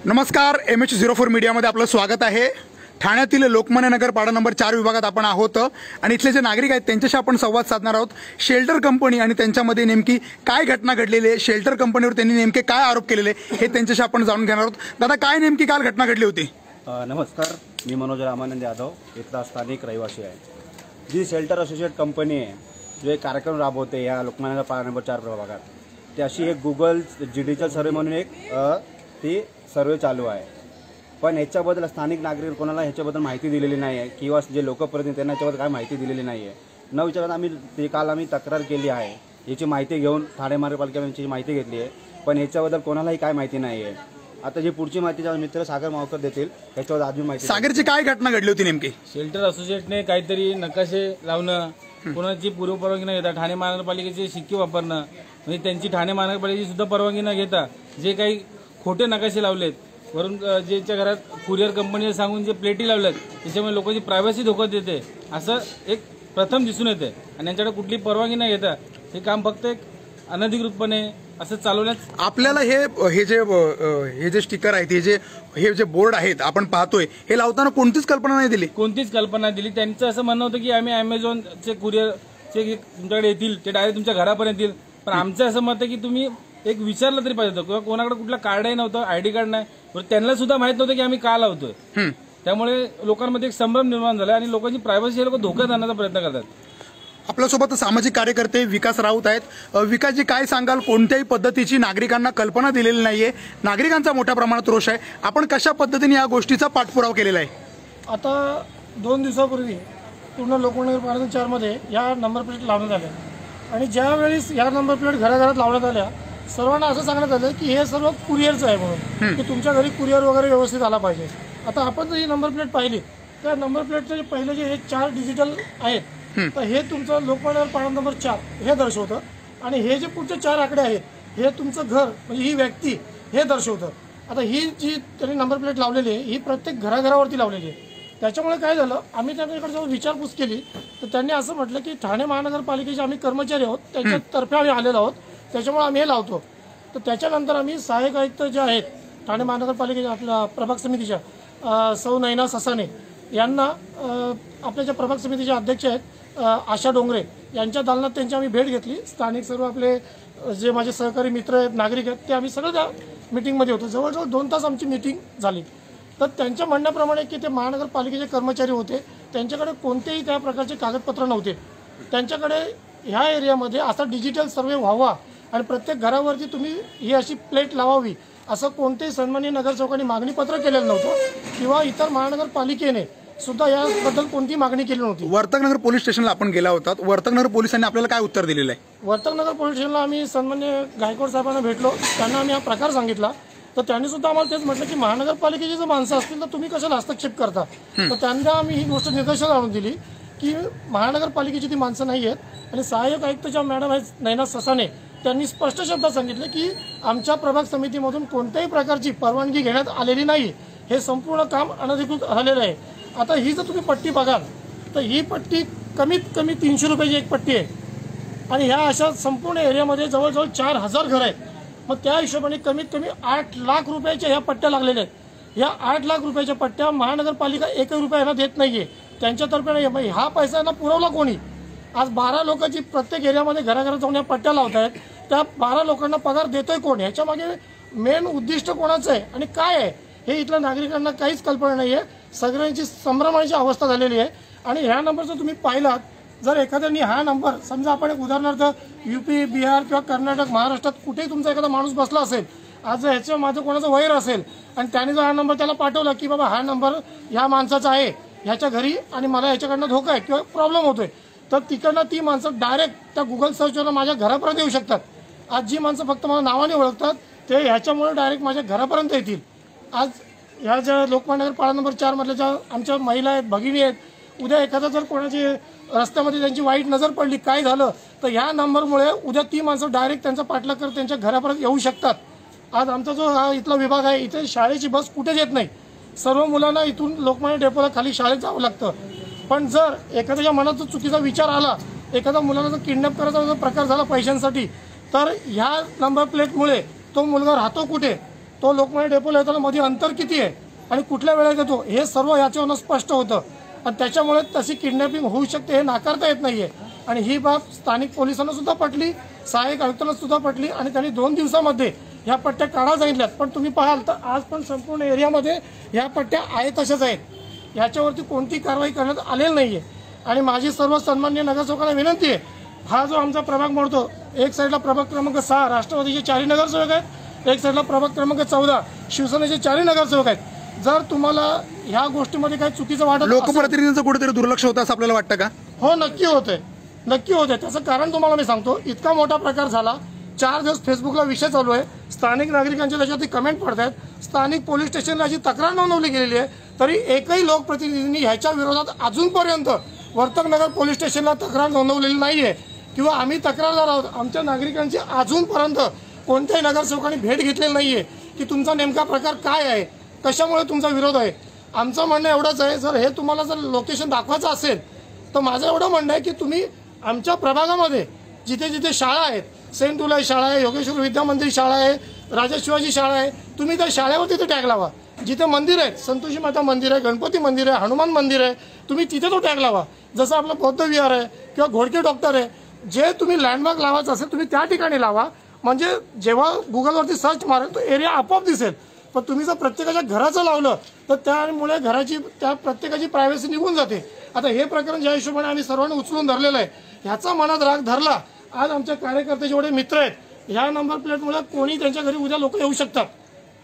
नमस्कार, MH04 मीडियामध्ये आपलं स्वागत आहे। ठाण्यातील लोकमान्य नगर पाडा नंबर 4 विभागात आपण आहोत आणि इथले जे नागरिक आहेत त्यांच्याशी आपण संवाद साधणार आहोत। शेल्टर कंपनी आणि त्यांच्यामध्ये नेमकी काय घटना घडलेली आहे, शेल्टर कंपनीवर त्यांनी नेमके काय आरोप केलेले हे त्यांच्याशी आपण जाणून घेणार आहोत। दादा, काय नेमकी काल घटना घडली होती? नमस्कार, मी मनोज रामानंद यादव, इथला स्थानिक रहिवासी आहे। जी शेल्टर असोसिएट कंपनी आहे, जो एक कार्यक्रम राबवते या लोकमान्य नगर पाडा नंबर 4 प्रभागात, ती अशी एक गुगल डिजिटल सर्वे म्हणून एक ती सर्वे चालू आहे। पण ह्याच्याबद्दल स्थानिक नागरिक कोणाला ह्याच्याबद्दल माहिती दिलेली नाही आहे किंवा जे लोकप्रतिनिधी त्यांना ह्याच्याबद्दल काय माहिती दिलेली नाही आहे। न विचारता काल आम्ही तक्रार केली आहे, याची माहिती घेऊन ठाणे महानगरपालिकेने याची माहिती घेतली आहे, पण ह्याच्याबद्दल कोणालाही काय माहिती नाही आहे। आता जी पुढची माहिती मित्र सागर मावकर देतील, ह्याच्यावर अजून माहिती। सागरची काय घटना घडली होती नेमकी? शेल्टर असोसिएटने काहीतरी नकाशे लावणं, कोणाची पूर्वपरवानगी न घेता ठाणे महानगरपालिकेचे शिक्के वापरणं, म्हणजे त्यांची ठाणे महानगरपालिकेची सुद्धा परवानगी न घेता जे काही खोटे नकाशे लावलेत, वरून ज्याच्या घरात कुरिअर कंपनीला सांगून जे प्लेटी लावल्यात, त्याच्यामुळे लोकांची प्रायव्हसी धोक्यात येते, असं एक प्रथम दिसून येते। आणि यांच्याकडे कुठली परवानगी न घेता हे काम फक्त एक अनधिकृतपणे असं चालवण्यात आपल्याला हे जे स्टिकर आहेत, हे जे बोर्ड आहेत आपण पाहतोय, हे लावताना कोणतीच कल्पना नाही दिली? कोणतीच कल्पना दिली। त्यांचं असं म्हणणं होतं की आम्ही अमेझॉनचे कुरिअरचे तुमच्याकडे येतील, ते डायरेक्ट तुमच्या घरापर्यंत येतील। पण आमचं असं मत आहे की तुम्ही एक विचारलं तरी पाहिजे होतं, किंवा कोणाकडे कुठला कार्डही नव्हतं, आयडी कार्ड नाही, त्यांना सुद्धा माहित नव्हतं की आम्ही का लावतोय। त्यामुळे लोकांमध्ये एक संभ्रम निर्माण झाला आणि लोकांची प्रायव्हसी हे लोक धोक्यात आणण्याचा प्रयत्न करतात। आपल्यासोबत सामाजिक कार्यकर्ते विकास राऊत आहेत। विकासजी, काय सांगाल? कोणत्याही पद्धतीची नागरिकांना कल्पना दिलेली नाहीये, नागरिकांचा मोठ्या प्रमाणात रोष आहे, आपण कशा पद्धतीने या गोष्टीचा पाठपुरावा केलेला आहे? आता 2 दिवसापूर्वी पूर्ण लोकमान्य नगर पाडा 4 मध्ये या नंबर प्लेट लावण्यात आल्या आणि ज्यावेळेस या नंबर प्लेट घराघरात लावण्यात आल्या, सर्वांना असं सांगण्यात आलं की हे सर्व कुरिअरचं आहे म्हणून, की तुमच्या घरी कुरिअर वगैरे व्यवस्थित आला पाहिजे। आता आपण जर ही नंबर प्लेट पाहिली, त्या नंबर प्लेटचे पहिले जे हे 4 डिजिटल आहेत, तर हे तुमचं लोकमान्य नगर पाडा नंबर 4 हे दर्शवतं, आणि हे जे पुढचे 4 आकडे आहेत हे तुमचं घर म्हणजे ही व्यक्ती हे दर्शवतं। आता ही जी त्यांनी नंबर प्लेट लावलेली आहे, ही प्रत्येक घराघरावरती लावलेली आहे। त्याच्यामुळे काय झालं, आम्ही त्यांच्याकडे जेव्हा विचारपूस केली तर त्यांनी असं म्हटलं की ठाणे महानगरपालिकेचे आम्ही कर्मचारी आहोत, त्यांच्यातर्फे आम्ही आलेलो आहोत, त्याच्यामुळे आम्ही हे लावतो। तर त्याच्यानंतर आम्ही सहाय्यक आयुक्त जे आहेत ठाणे महानगरपालिकेच्या आपल्या प्रभाग समितीच्या सौ नैना ससाने यांना, आपल्या ज्या प्रभाग समितीचे अध्यक्ष आहेत आशा डोंगरे यांच्या दालनात त्यांची आम्ही भेट घेतली। स्थानिक सर्व आपले जे माझे सहकारी मित्र आहेत, नागरिक आहेत, ते आम्ही सगळं त्या मिटिंगमध्ये होतो। जवळजवळ 2 तास आमची मिटिंग झाली। तर त्यांच्या म्हणण्याप्रमाणे की ते महानगरपालिकेचे कर्मचारी होते, त्यांच्याकडे कोणतेही त्या प्रकारचे कागदपत्र नव्हते। त्यांच्याकडे ह्या एरियामध्ये असा डिजिटल सर्वे व्हावा आणि प्रत्येक घरावरती तुम्ही ही अशी प्लेट लावावी असं कोणतेही सन्माननीय नगरसेवकांनी मागणीपत्र केलेलं नव्हतं, किंवा इतर महानगरपालिकेने सुद्धा याबद्दल कोणती मागणी केली नव्हती। वर्तकनगर पोलीस स्टेशनला आपण गेला होता, वर्तकनगर पोलिसांनी आपल्याला काय उत्तर दिलेलं आहे? वर्तकनगर पोलीस स्टेशनला आम्ही सन्माननीय गायकवाड साहेबांना भेटलो, त्यांना आम्ही हा प्रकार सांगितला, तर त्यांनी सुद्धा आम्हाला तेच म्हटलं की महानगरपालिकेची जर माणसं असतील तर तुम्ही कशाला हस्तक्षेप करता। तर त्यांना आम्ही ही गोष्ट निदर्शनास आणून दिली की महानगरपालिकेची ती माणसं नाही आहेत, आणि सहाय्यक आयुक्त ज्या मॅडम आहेत नैना ससाने, त्यांनी स्पष्ट शब्दात सांगितलं की आमच्या प्रभाग समितीमधून कोणत्याही प्रकारची परवानगी घेण्यात आलेली नाही, हे संपूर्ण काम अनधिकृत झालेलं आहे। आता ही जर तुम्ही पट्टी बघाल तर ही पट्टी कमीत कमी 300 रुपयाची एक पट्टी आहे, आणि ह्या अशा संपूर्ण एरियामध्ये जवळजवळ 4000 घरं आहेत। मग त्या हिशोबाने कमीत कमी 8 लाख रुपयाच्या ह्या पट्ट्या लागलेल्या आहेत। या 8 लाख रुपयाच्या पट्ट्या महानगरपालिका 1 रुपया यांना देत नाहीये, त्यांच्यातर्फे नाही। हा पैसा यांना पुरवला कोणी? आज 12 लोकांची प्रत्येक एरियामध्ये घराघरात जाऊन या पट्ट्या लावत आहेत, त्या 12 लोकांना पगार देतोय कोण? ह्याच्या मागे मेन उद्दिष्ट कोणाचं आहे आणि काय आहे हे इथल्या नागरिकांना काहीच कल्पना नाहीये। सगळ्यांची संभ्रमाची अवस्था झालेली आहे। आणि ह्या नंबरचा तुम्ही पाहिलात, जर एखाद्याने हा नंबर, समजा आपण एक उदाहरणार्थ UP, बिहार किंवा कर्नाटक, महाराष्ट्रात कुठेही तुमचा एखादा माणूस बसला असेल, आज जर ह्याच्या माझं कोणाचं वैर असेल आणि त्याने जर हा नंबर त्याला पाठवला की बाबा हा नंबर ह्या माणसाचा आहे, ह्याच्या घरी आणि मला ह्याच्याकडनं धोका आहे किंवा प्रॉब्लेम होतोय, तर तिकडनं ती माणसं डायरेक्ट त्या गुगल सर्चवरनं माझ्या घरापर्यंत येऊ शकतात। आज जी माणसं फक्त मला नावाने ओळखतात ते ह्याच्यामुळे डायरेक्ट माझ्या घरापर्यंत येतील। आज ह्या ज्या लोकमान्य नगर पाडा नंबर 4 मधल्या ज्या आमच्या महिला आहेत, भगिनी आहेत, उद्या एखादा जर कोणाची रस्त्यामध्ये त्यांची वाईट नजर पडली, काय झालं, तर ह्या नंबरमुळे उद्या ती माणसं डायरेक्ट त्यांचा पाठलाग करत त्यांच्या घरापर्यंत येऊ शकतात। आज आमचा जो हा इथला विभाग आहे, इथे शाळेची बस कुठेच येत नाही, सर्व मुलांना इथून लोकमान्य डेपोला खाली शाळेत जावं लागतं। पण जर एखाद्याच्या मनात चुकीचा विचार आला, एखाद्या मुलाला जर किडनॅप करायचा प्रकार झाला पैशांसाठी, तर ह्या नंबर प्लेटमुळे तो मुलगा राहतो कुठे तो लोकमान्य डेपोला येताना मध्ये अंतर किती आहे आणि कुठल्या वेळेत येतो हे सर्व याच्यावरून स्पष्ट होतं आणि त्याच्यामुळे तशी किडनॅपिंग होऊ शकते हे नाकारता येत नाहीये आणि ही बाब स्थानिक पोलिसांना सुद्धा पटली, सहाय्यक आयुक्तांना सुद्धा पटली आणि त्यांनी 2 दिवसामध्ये ह्या पट्ट्या काढायला सांगितल्यात. पण तुम्ही पाहाल तर आज पण संपूर्ण एरियामध्ये ह्या पट्ट्या आहेत तशाच आहेत, याच्यावरती कोणती कारवाई करण्यात आलेली नाहीये. आणि माझी सर्व सन्माननीय नगरसेवकांना विनंती आहे, हा जो आमचा प्रभाग मोडतो, एक साईडला प्रभाग क्रमांक 6 राष्ट्रवादीचे 4 नगरसेवक आहेत, एक साईडला प्रभाग क्रमांक 14 शिवसेनेचे 4 नगरसेवक आहेत. जर तुम्हाला ह्या गोष्टीमध्ये काही चुकीचं वाटत लोकप्रतिनिधींचं कुठेतरी दुर्लक्ष होतं असं आपल्याला वाटतं का? हो, नक्की होते. त्याचं कारण तुम्हाला मी सांगतो. इतका मोठा प्रकार झाला, 4 दिवस फेसबुकला विषय चालू आहे, स्थानिक नागरिकांच्या त्याच्यावरती कमेंट पडत आहेत, स्थानिक पोलीस स्टेशनला अशी तक्रार नोंदवली गेलेली आहे, तरी एकही लोकप्रतिनिधींनी ह्याच्या विरोधात अजूनपर्यंत वर्तकनगर पोलीस स्टेशनला तक्रार नोंदवलेली नाहीये किंवा आम्ही तक्रारदार आहोत. आमच्या नागरिकांची अजूनपर्यंत कोणत्याही नगरसेवकांनी भेट घेतलेली नाहीये की तुमचा नेमका प्रकार काय आहे, कशामुळे तुमचा विरोध आहे. आमचं म्हणणं एवढंच आहे, जर हे तुम्हाला जर लोकेशन दाखवायचं असेल तर माझं एवढं म्हणणं आहे की तुम्ही आमच्या प्रभागामध्ये जिथे जिथे शाळा आहेत, सेंट तुलाई शाळा आहे, योगेश्वर विद्या मंदिर शाळा आहे, राजा शिवाजी शाळा आहे, तुम्ही त्या शाळेवर तिथे टॅग लावा. जिथे मंदिर आहेत, संतोषी माता मंदिर आहे, गणपती मंदिर आहे, हनुमान मंदिर आहे, तुम्ही तिथे तो टॅग लावा. जसं आपलं बौद्ध विहार आहे किंवा घोडके डॉक्टर आहे, जे तुम्ही लँडमार्क लावायचं असेल तुम्ही त्या ठिकाणी लावा. म्हणजे जेव्हा गुगलवरती सर्च मारेल तो एरिया आपोआप दिसेल. पण तुम्ही जर प्रत्येकाच्या घराचं लावलं तर त्यामुळे त्या प्रत्येकाची प्रायव्हसी निघून जाते. आता हे प्रकरण ज्या हिशोबाने आम्ही सर्वांनी उचलून धरलेलं आहे, ह्याचा मनात राग धरला. आज आमच्या कार्यकर्ते जेवढे मित्र आहेत, ह्या नंबर प्लेटमुळे कोणी त्यांच्या घरी उद्या लोक येऊ शकतात.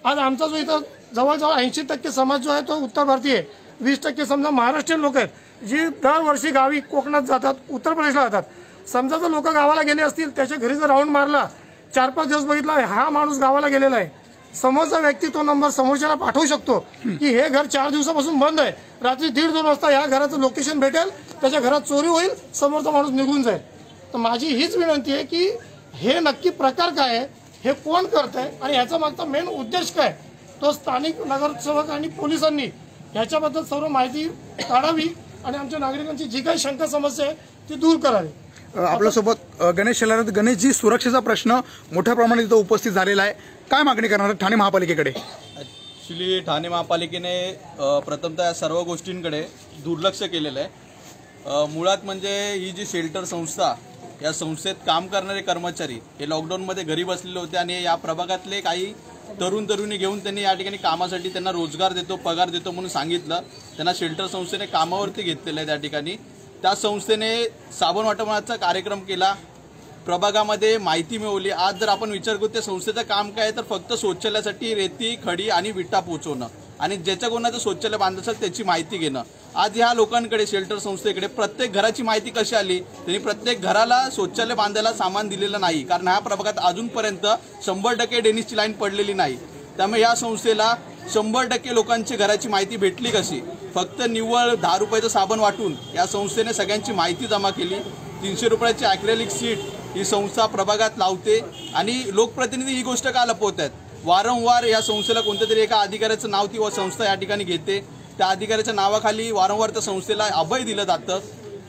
आज आमचा जो इथं जवळजवळ 80% समाज जो आहे तो उत्तर भारतीय, 20% समजा महाराष्ट्रीयन लोक आहेत, जी दरवर्षी गावी कोकणात जातात, उत्तर प्रदेशला जातात. समजा जर लोक गावाला गेले असतील, त्याच्या घरी जर राऊंड मारला, 4-5 दिवस बघितला हा माणूस गावाला गेलेला आहे, समोरचा व्यक्ती तो नंबर समोरच्याला पाठवू शकतो की हे घर 4 दिवसापासून बंद आहे, रात्री 1:30-2 वाजता या घराचं लोकेशन भेटेल, त्याच्या घरात चोरी होईल, समोरचा माणूस निघून जाईल. तर माझी हीच विनंती आहे की हे नक्की प्रकार काय आहे, हे कोण करतंय आणि ह्याचा मागचा मेन उद्देश काय, तो स्थानिक नगरसेवक आणि पोलिसांनी ह्याच्याबद्दल सर्व माहिती काढावी आणि आमच्या नागरिकांची जी काही शंका समस्या आहे ती दूर करावी. आपल्यासोबत गणेश शेलार. गणेशजी, सुरक्षेचा प्रश्न मोठ्या प्रमाणात इथं उपस्थित झालेला आहे, काय मागणी करणार ठाणे महापालिकेकडे? ॲक्च्युली ठाणे महापालिकेने प्रथमतः या सर्व गोष्टींकडे दुर्लक्ष केलेलं आहे. मुळात म्हणजे ही जी शेल्टर संस्था, या संस्थेत काम करणारे कर्मचारी हे लॉकडाऊनमध्ये घरी बसलेले होते आणि या प्रभागातले काही तरुणी घेऊन त्यांनी या ठिकाणी कामासाठी त्यांना रोजगार देतो, पगार देतो म्हणून सांगितलं. त्यांना शेल्टर संस्थेने कामावरती घेतलेलं आहे. त्या ठिकाणी त्या संस्थेने साबण वाटपाचा कार्यक्रम केला, प्रभागामध्ये माहिती मिळवली. आज जर आपण विचार करू त्या संस्थेचं काम काय आहे, तर फक्त शौचालयासाठी रेती, खडी आणि विटा पोहोचवणं आणि ज्याच्या कोणाचं शौचालय बांधायचं असेल त्याची माहिती घेणं. आज ह्या लोकांकडे, शेल्टर संस्थेकडे प्रत्येक घराची माहिती कशी आली, त्यांनी प्रत्येक घराला शौचालय बांधायला सामान दिलेलं नाही, कारण ह्या प्रभागात अजूनपर्यंत 100% डेनिसची लाईन पडलेली नाही. त्यामुळे या संस्थेला 100% लोकांची घराची माहिती भेटली कशी? फक्त निव्वळ 10 रुपयाचं साबण वाटून या संस्थेने सगळ्यांची माहिती जमा केली. 300 रुपयाची ॲक्रेलिक सीट ही संस्था प्रभागात लावते आणि लोकप्रतिनिधी ही गोष्ट का लपवत आहेत? वारंवार या संस्थेला कोणत्या तरी एका अधिकाऱ्याचं नाव ती संस्था या ठिकाणी घेते, त्या अधिकाऱ्याच्या नावाखाली वारंवार त्या संस्थेला अभय दिलं जातं.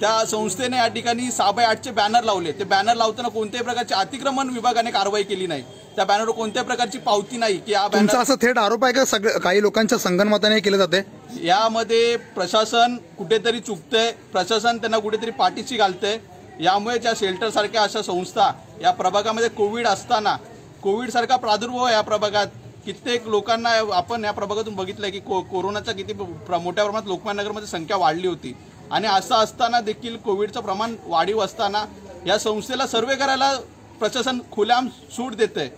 त्या संस्थेने या ठिकाणी 6x8चे बॅनर लावले. ते बॅनर लावताना कोणत्याही प्रकारची अतिक्रमण विभागाने कारवाई केली नाही. त्या बॅनरवर कोणत्याही प्रकारची पावती नाही की या बॅनर. असं थेट आरोप आहे का सगळं काही लोकांच्या संगनमताने केलं जाते? यामध्ये प्रशासन कुठेतरी चुकतंय, प्रशासन त्यांना कुठेतरी पाठीशी घालतंय. यामुळे ज्या शेल्टर सारख्या अशा संस्था या प्रभागामध्ये कोविड असताना, कोविड सारखा प्रादुर्भाव या प्रभागात कित्येक लोकांना आपण या प्रभागातून बघितलंय की कोरोनाचा किती मोठ्या प्रमाणात लोकमान्यनगरमध्ये संख्या वाढली होती आणि असं असताना देखील कोविडचं प्रमाण वाढीव असताना या संस्थेला सर्वे करायला प्रशासन खुल्याम सूट देतंय.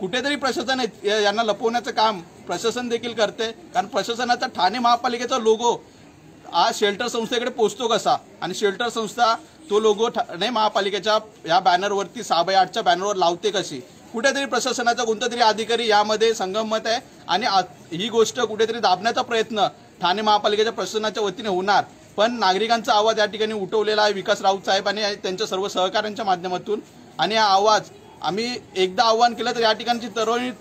कुठेतरी प्रशासन यांना लपवण्याचं काम प्रशासन देखील करते, कारण प्रशासनाचा ठाणे महापालिकेचा लोगो आज शेल्टर संस्थेकडे पोहोचतो कसा आणि शेल्टर संस्था तो लोगो ठाणे महापालिकेच्या या बॅनरवरती 6x8च्या बॅनरवर लावते कशी? कुठेतरी प्रशासनाचा कोणता तरी अधिकारी यामध्ये संगमत आहे आणि ही गोष्ट कुठेतरी दाबण्याचा प्रयत्न ठाणे महापालिकेच्या प्रशासनाच्या वतीने होणार. पण नागरिकांचा आवाज या ठिकाणी उठवलेला आहे विकास राऊत साहेब आणि त्यांच्या सर्व सहकाऱ्यांच्या माध्यमातून आणि हा आवाज आम्ही एकदा आव्हान केलं तर या ठिकाणची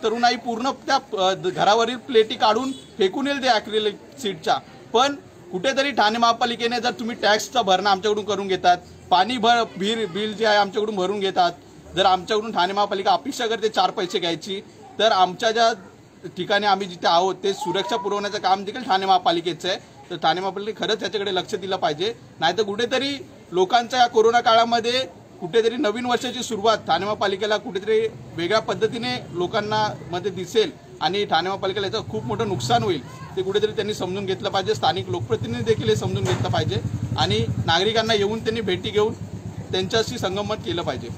तरुणाई पूर्ण त्या घरावरील प्लेटी काढून फेकून येईल त्या ॲक्रिलिक सीटच्या. पण कुठेतरी ठाणे महापालिकेने जर तुम्ही टॅक्सचा भरणा आमच्याकडून करून घेतात, पाणी बिल जे आहे आमच्याकडून भरून घेतात, जर आमच्याकडून ठाणे महापालिका अपेक्षा करते 4 पैसे घ्यायची, तर आमच्या ज्या ठिकाणी आम्ही जिथे आहोत ते सुरक्षा पुरवण्याचं काम देखील ठाणे महापालिकेचं आहे. तर ठाणे महापालिकेने खरंच याच्याकडे लक्ष दिलं पाहिजे. नाहीतर कुठेतरी लोकांच्या या कोरोना काळामध्ये कुठेतरी नवीन वर्षाची सुरुवात ठाणे महापालिकेला कुठेतरी वेगळ्या पद्धतीने लोकांना मध्ये दिसेल आणि ठाणे महापालिकेला याचं खूप मोठं नुकसान होईल. ते कुठेतरी त्यांनी समजून घेतलं पाहिजे. स्थानिक लोकप्रतिनिधी देखील हे समजून घेतलं पाहिजे आणि नागरिकांना येऊन त्यांनी भेटी घेऊन त्यांच्याशी संगनमत केलं पाहिजे.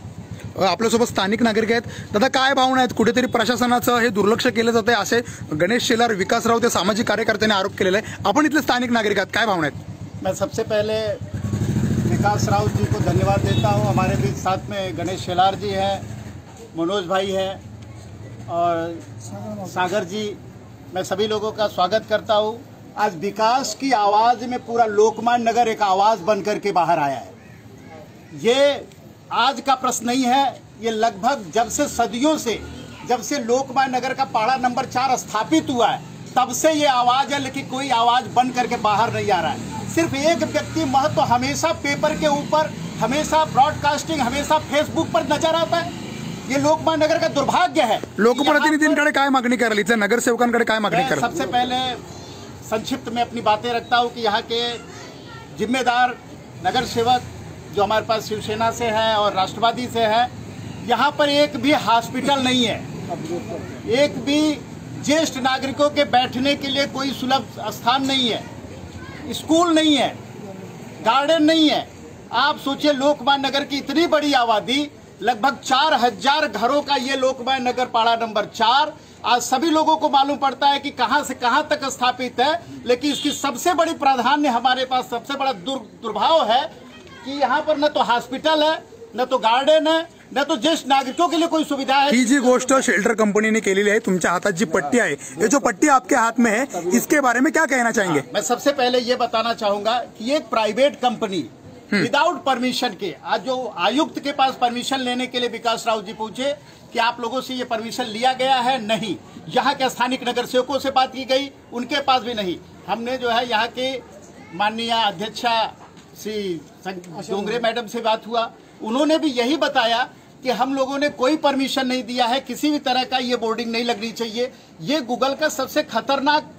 आपल्यासोबत स्थानिक नागरिक आहेत. दादा, काय भावना आहेत? कुठेतरी प्रशासनाचं हे दुर्लक्ष केलं जात आहे असे गणेश शेलार, विकासराव ते सामाजिक कार्यकर्त्यांनी आरोप केलेला आहे. आपण इथले स्थानिक नागरिक आहात, काय भावना आहेत? मैं सबसे पहले विकास राव जी को धन्यवाद देता हूँ. हमारे बीच साथ में गणेश शेलार जी हैं, मनोज भाई हैं और सागर जी. मैं सभी लोगों का स्वागत करता हूँ. आज विकास की आवाज़ में पूरा लोकमान्य नगर एक आवाज़ बन करके बाहर आया है. ये आज का प्रश्न नहीं है, ये लगभग जब से सदियों से, जब से लोकमान्य नगर का पाड़ा नंबर 4 स्थापित हुआ है तब से ये आवाज़ है, लेकिन कोई आवाज़ बन करके बाहर नहीं आ रहा है. सिर्फ एक व्यक्ति महत्व हमेशा पेपर के ऊपर, हमेशा ब्रॉडकास्टिंग, हमेशा फेसबुक पर नजर आता है. ये लोकमान्य नगर का दुर्भाग्य है. लोकप्रतिनिधींकडे काय मागणी कराल? इथल्या नगरसेवकांकडे काय मागणी कराल? सबसे पहले संक्षिप्त में अपनी बातें रखता हूँ कि यहाँ के जिम्मेदार नगर सेवक जो हमारे पास शिवसेना से है और राष्ट्रवादी से है, यहाँ पर एक भी हॉस्पिटल नहीं है, एक भी ज्येष्ठ नागरिकों के बैठने के लिए कोई सुलभ स्थान नहीं है, स्कूल नहीं है, गार्डन नहीं है. आप सोचिए लोकमान्य नगर की इतनी बड़ी आबादी, लगभग 4000 घरों का ये लोकमान्य नगर पाड़ा नंबर 4 आज सभी लोगों को मालूम पड़ता है कि कहां से कहां तक स्थापित है. लेकिन इसकी सबसे बड़ी प्राधान्य हमारे पास सबसे बड़ा दुर्भाव है कि यहाँ पर न तो हॉस्पिटल है, न तो गार्डन है, न तो ज्येष्ठ नागरिकों के लिए कोई सुविधा है. ही जी गोष्ट शेल्टर कंपनीने केलेली आहे, तुमच्या हातात जी पट्टी आहे, ये जो पट्टी आपके हाथ में है, इसके बारे में क्या कहना चाहेंगे? मैं सबसे पहले ये बताना चाहूंगा कि एक प्राइवेट कंपनी विदाउट परमिशन के, आज जो आयुक्त के पास परमिशन लेने के लिए विकास राव जी पूछे कि आप लोगों से ये परमिशन लिया गया है, नहीं. यहाँ के स्थानिक नगर सेवकों से बात की गई, उनके पास भी नहीं. हमने जो है यहाँ के माननीय अध्यक्षा श्री डोंगरे मैडम से बात हुआ, उन्होंने भी यही बताया कि हम लोगों ने कोई परमिशन नहीं दिया है, किसी भी तरह का ये बोर्डिंग नहीं लगनी चाहिए. ये गूगल का सबसे खतरनाक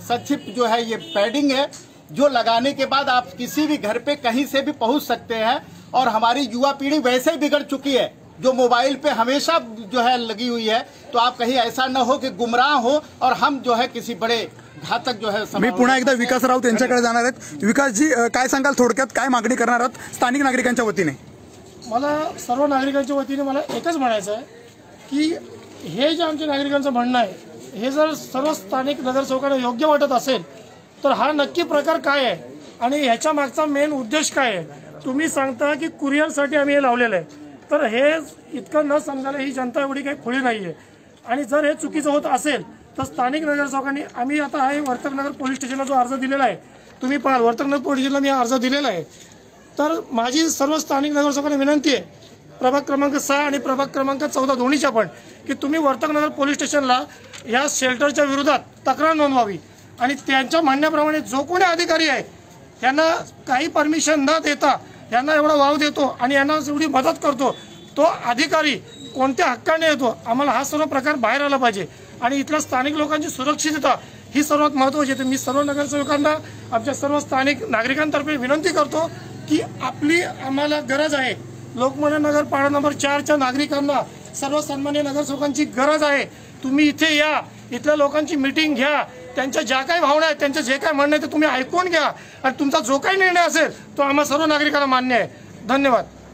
संक्षिप्त जो है ये पैडिंग है, जो लगाने के बाद आप किसी भी घर पे कहीं से भी पहुंच सकते हैं. और हमारी युवा पीढ़ी वैसे ही बिगड़ चुकी है, जो मोबाइल पे हमेशा जो है लगी हुई है. तो आप कहीं ऐसा न हो कि गुमराह हो और हम जो है किसी बड़े घातक जो है. मी पुन्हा एकदा विकासराव त्यांच्याकडे जाणार आहेत. विकासजी, काय सांगाल? थोडक्यात काय मागणी करणार आहात स्थानिक नागरिकांच्या वतीने? मला सर्व नागरिकांच्या वतीने मला एकच म्हणायचं आहे की हे जे आमच्या नागरिकांचं म्हणणं आहे, हे जर सर्व स्थानिक नगरसेवकांना योग्य वाटत असेल तर हा नक्की प्रकार काय आहे आणि ह्याच्या मागचा मेन उद्देश काय आहे? तुम्ही सांगता की कुरिअरसाठी आम्ही हे लावलेलं आहे, तर हे इतकं न समजायला ही जनता एवढी काही खुली नाही आहे. आणि जर हे चुकीचं होत असेल तर स्थानिक नगरसेवकांनी, आम्ही आता हा वर्तकनगर पोलीस स्टेशनला जो अर्ज दिलेला आहे, तुम्ही पहा वर्तकनगर पोलीस स्टेशनला मी अर्ज दिलेला आहे. तर माझी सर्व स्थानिक नगरसेवकांना विनंती आहे, प्रभाग क्रमांक 6 आणि प्रभाग क्रमांक 14 दोन्हीच्या पण, की तुम्ही वर्तकनगर पोलीस स्टेशनला या शेल्टरच्या विरोधात तक्रार नोंदवावी आणि त्यांच्या म्हणण्याप्रमाणे जो कोणी अधिकारी आहे यांना काही परमिशन न देता यांना एवढा वाव देतो आणि यांना एवढी मदत करतो, तो अधिकारी कोणत्या हक्काने येतो, आम्हाला हा सर्व प्रकार बाहेर आला पाहिजे. आणि इथल्या स्थानिक लोकांची सुरक्षितता ही सर्वात महत्त्वाची आहे. मी सर्व नगरसेवकांना, आमच्या सर्व स्थानिक नागरिकांतर्फे विनंती करतो की आपली आम्हाला गरज आहे. लोकमान्य नगर पाडा नंबर 4च्या नागरिकांना, सर्व सन्मान्य नगरसेवकांची गरज आहे. तुम्ही इथे या, इथल्या लोकांची मीटिंग घ्या, त्यांच्या ज्या काही भावना आहेत, त्यांचं जे काय म्हणणं आहे ते तुम्ही ऐकून घ्या आणि तुमचा जो काही निर्णय असेल तो आम्हा सर्व नागरिकांना मान्य आहे. धन्यवाद.